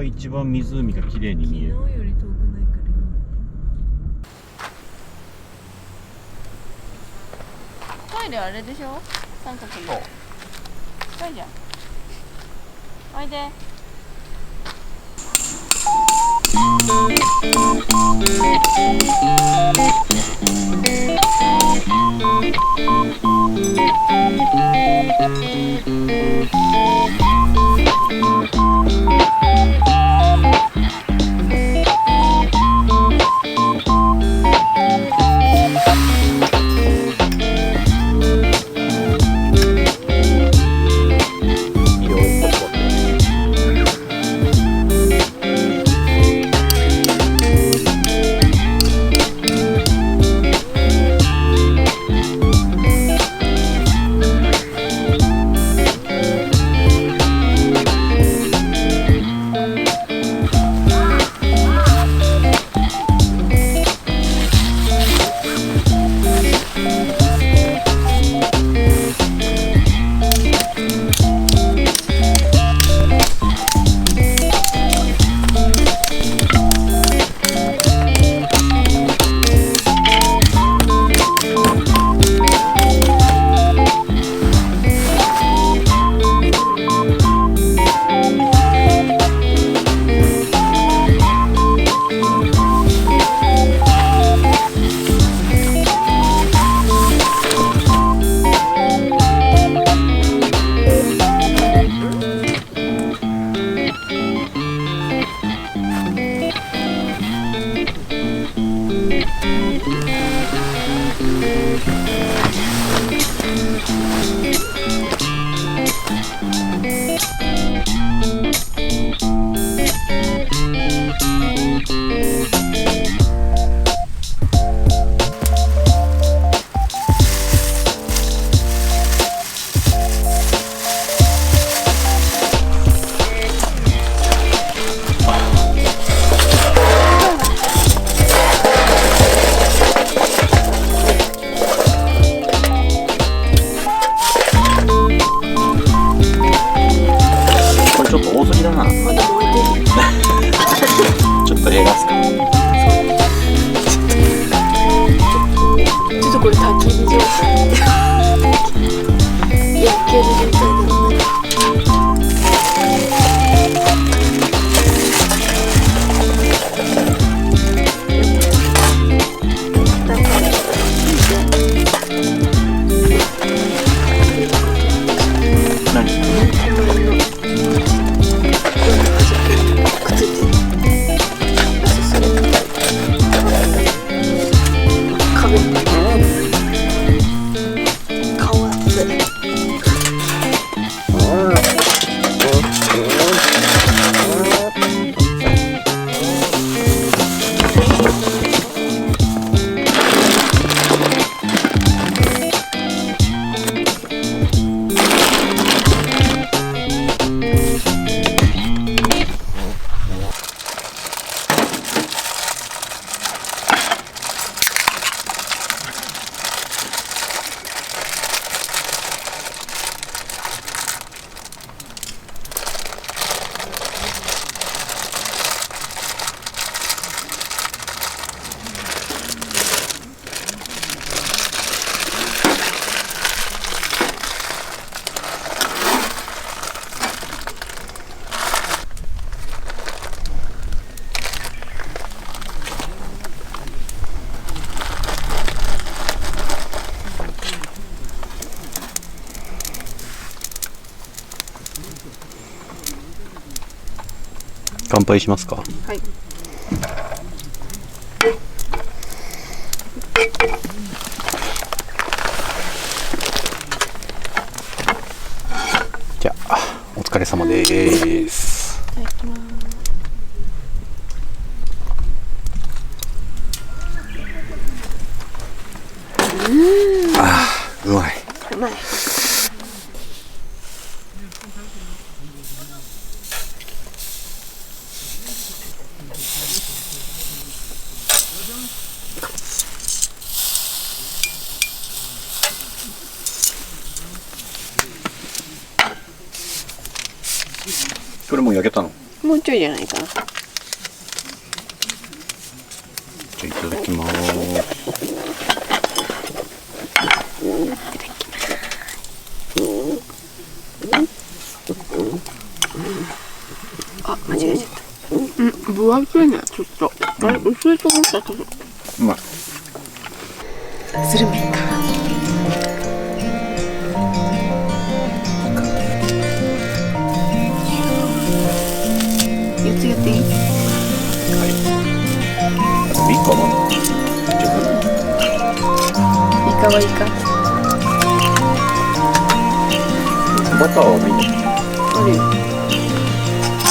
一番湖が綺麗に見える。昨日より遠くないからいい。トイレあれでしょ？三角の。近いじゃん。おいで。これ焚き火状態焼ける状態でもない。そう乾杯しますか。はい。じゃあお疲れ様です。いただきます。うまい。うまい。これもう焼けたの？もうちょいじゃないかな。じゃあいただきます。あ、間違えちゃった。分厚いね、ちょっと。あれ、薄いと思ったけど。うまい。スルメか。4つやっていい？はい。いいかな。イカはいいか。バターはないんだ。あるよ。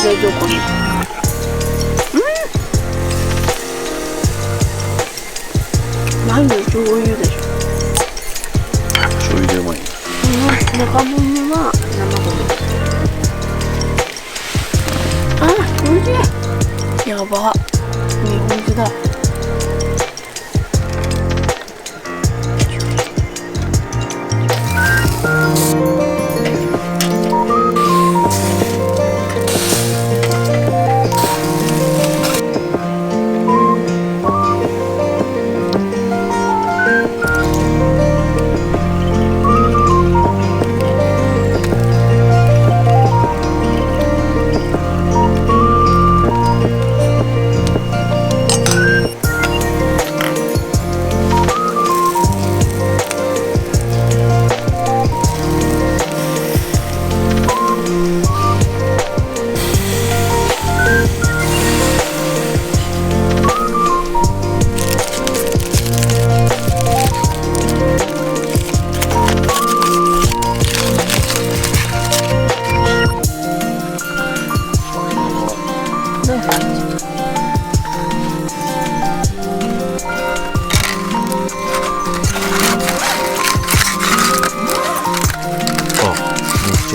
冷蔵庫に。なんで醤油でしょ。醤油でうまい。中分は生ゴミ。あ、おいしい。やば。日本酒だ。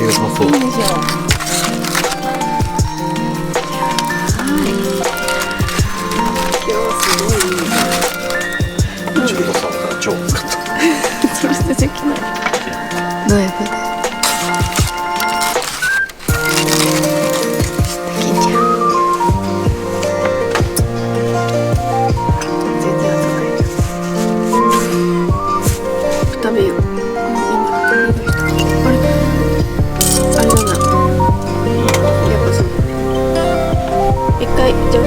良さそう。いいでしょう。今日すごいいい。ちょっとさ、超使った。それできない。ナイフで。いいじゃん。全然熱くない。食べよう。あれだな。やっぱそうだね。一回じゃあ